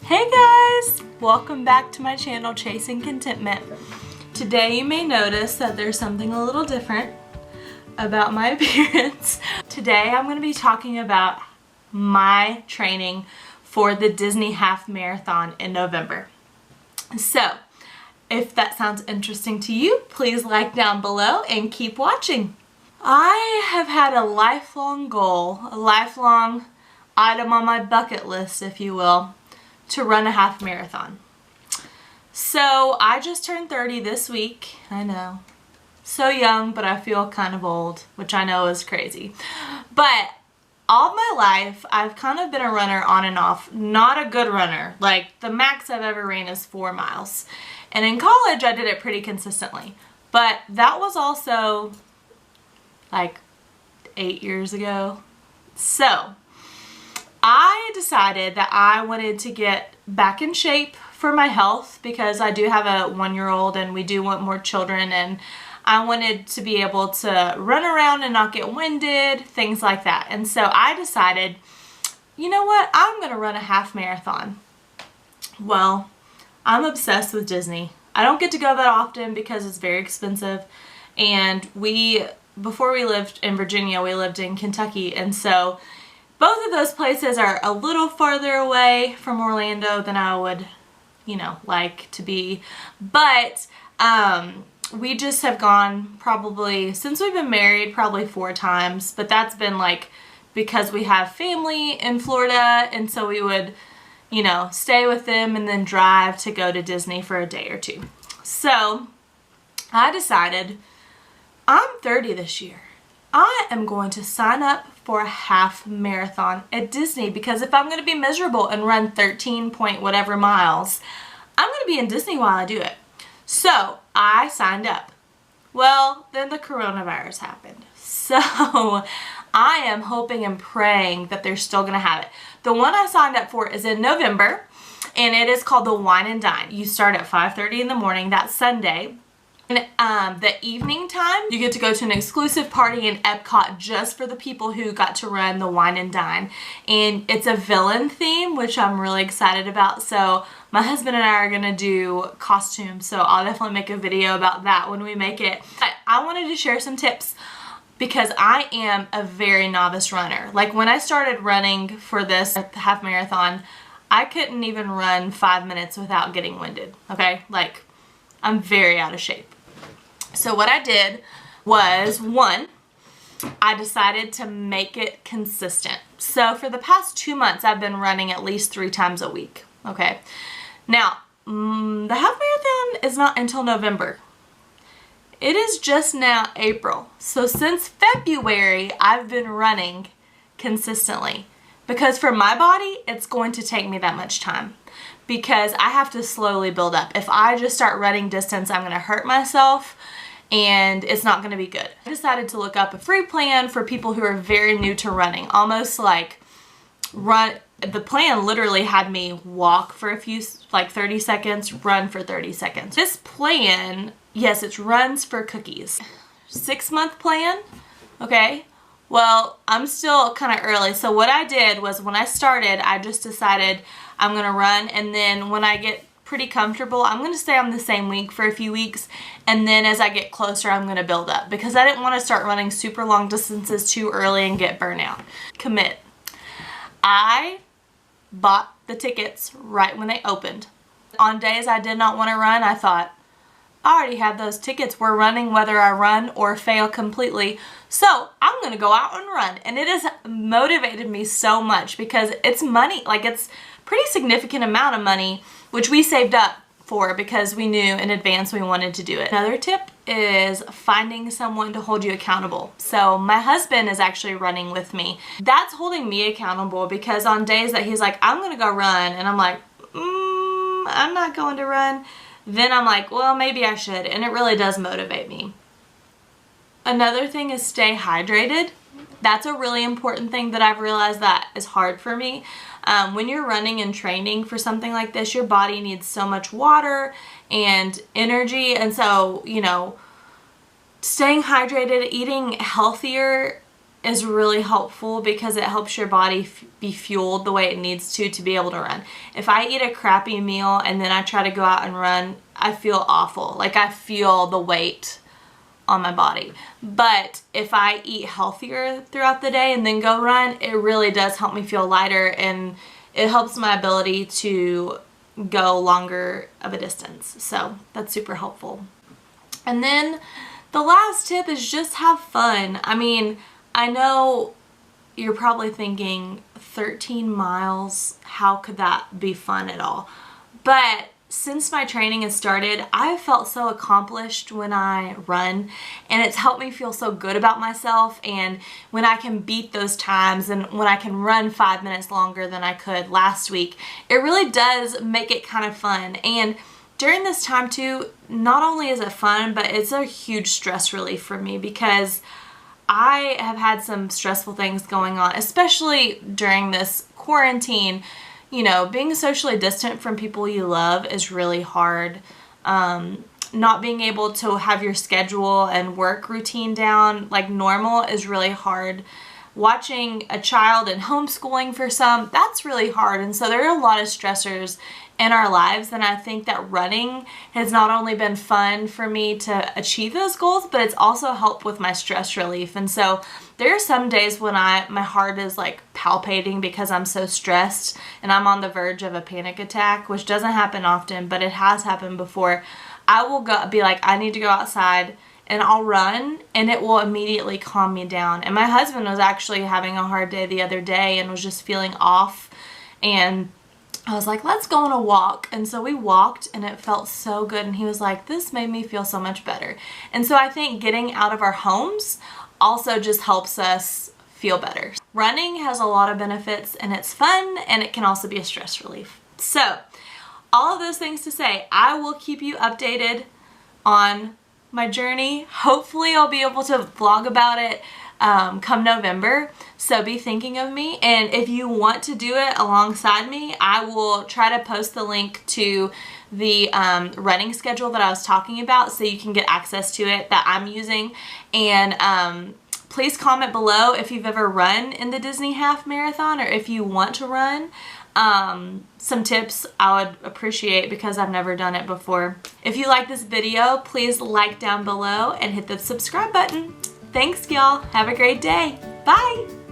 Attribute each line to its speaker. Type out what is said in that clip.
Speaker 1: Hey guys! Welcome back to my channel, Chasing Contentment. Today you may notice that there's something a little different about my appearance. Today I'm going to be talking about my training for the Disney Half Marathon in November. So, if that sounds interesting to you, please like down below and keep watching. I have had a lifelong goal, a lifelong item on my bucket list, if you will, to run a half marathon. So I just turned 30 this week. I know. So young, but I feel kind of old, which I know is crazy. But all my life, I've kind of been a runner on and off. Not a good runner. Like, the max I've ever ran is 4 miles. And in college, I did it pretty consistently. But that was also like 8 years ago. So I decided that I wanted to get back in shape for my health because I do have a 1-year-old and we do want more children, and I wanted to be able to run around and not get winded, things like that. And so I decided, you know what, I'm going to run a half marathon. Well, I'm obsessed with Disney. I don't get to go that often because it's very expensive, and before we lived in Virginia, we lived in Kentucky, and so both of those places are a little farther away from Orlando than I would, like to be. But we just have gone probably, since we've been married, probably 4 times. But that's been like because we have family in Florida, and so we would, stay with them and then drive to go to Disney for a day or 2. So I decided I'm 30 this year. I am going to sign up for a half marathon at Disney, because if I'm going to be miserable and run 13 point whatever miles, I'm going to be in Disney while I do it. So I signed up. Well, then the coronavirus happened. So I am hoping and praying that they're still going to have it. The one I signed up for is in November, and it is called the Wine and Dine. You start at 5:30 in the morning. That's Sunday. And the evening time, you get to go to an exclusive party in Epcot just for the people who got to run the Wine and Dine. And it's a villain theme, which I'm really excited about. So my husband and I are going to do costumes, so I'll definitely make a video about that when we make it. I wanted to share some tips because I am a very novice runner. Like, when I started running for this half marathon, I couldn't even run 5 minutes without getting winded, okay? Like, I'm very out of shape. So what I did was, 1, I decided to make it consistent. So for the past 2 months, I've been running at least 3 times a week, okay? Now, the half marathon is not until November. It is just now April. So since February, I've been running consistently, because for my body, it's going to take me that much time, because I have to slowly build up. If I just start running distance, I'm going to hurt myself and it's not going to be good. I decided to look up a free plan for people who are very new to running. Almost like the plan literally had me walk for 30 seconds, run for 30 seconds. This plan, yes, it's runs for cookies. 6-month plan, okay? Well, I'm still kind of early. So what I did was, when I started, I just decided I'm going to run, and then when I get pretty comfortable, I'm going to stay on the same week for a few weeks, and then as I get closer, I'm going to build up, because I didn't want to start running super long distances too early and get burnout. Commit. I bought the tickets right when they opened. On days I did not want to run, I thought, I already have those tickets. We're running whether I run or fail completely. So I'm going to go out and run. And it has motivated me so much, because it's money. Like, it's pretty significant amount of money, which we saved up for because we knew in advance we wanted to do it. Another tip is finding someone to hold you accountable. So my husband is actually running with me. That's holding me accountable, because on days that he's like, I'm going to go run, and I'm like, I'm not going to run, then I'm like, well, maybe I should, and it really does motivate me. Another thing is stay hydrated. That's a really important thing that I've realized that is hard for me. When you're running and training for something like this, your body needs so much water and energy, and so, staying hydrated, eating healthier is really helpful because it helps your body be fueled the way it needs to be able to run. If I eat a crappy meal and then I try to go out and run, I feel awful. Like I feel the weight on my body. But if I eat healthier throughout the day and then go run, it really does help me feel lighter, and it helps my ability to go longer of a distance. So that's super helpful. And then the last tip is just have fun. I mean, I know you're probably thinking 13 miles, how could that be fun at all? But since my training has started, I've felt so accomplished when I run, and it's helped me feel so good about myself. And when I can beat those times and when I can run 5 minutes longer than I could last week, it really does make it kind of fun. And during this time too, not only is it fun, but it's a huge stress relief for me because I have had some stressful things going on, especially during this quarantine. You know, being socially distant from people you love is really hard. Not being able to have your schedule and work routine down like normal is really hard. Watching a child and homeschooling for some, that's really hard. And so there are a lot of stressors in our lives, and I think that running has not only been fun for me to achieve those goals, but it's also helped with my stress relief. And so there are some days when my heart is like palpitating because I'm so stressed and I'm on the verge of a panic attack, which doesn't happen often, but it has happened before. I will be like, I need to go outside, and I'll run, and it will immediately calm me down. And my husband was actually having a hard day the other day and was just feeling off, and I was like, let's go on a walk. And so we walked, and it felt so good, and he was like, this made me feel so much better. And so I think getting out of our homes also just helps us feel better. Running has a lot of benefits, and it's fun, and it can also be a stress relief. So all of those things to say, I will keep you updated on my journey. Hopefully I'll be able to vlog about it come November, so be thinking of me. And if you want to do it alongside me, I will try to post the link to the running schedule that I was talking about so you can get access to it that I'm using. And please comment below if you've ever run in the Disney Half Marathon, or if you want to run. Some tips I would appreciate because I've never done it before. If you like this video, please like down below and hit the subscribe button. Thanks, y'all. Have a great day. Bye.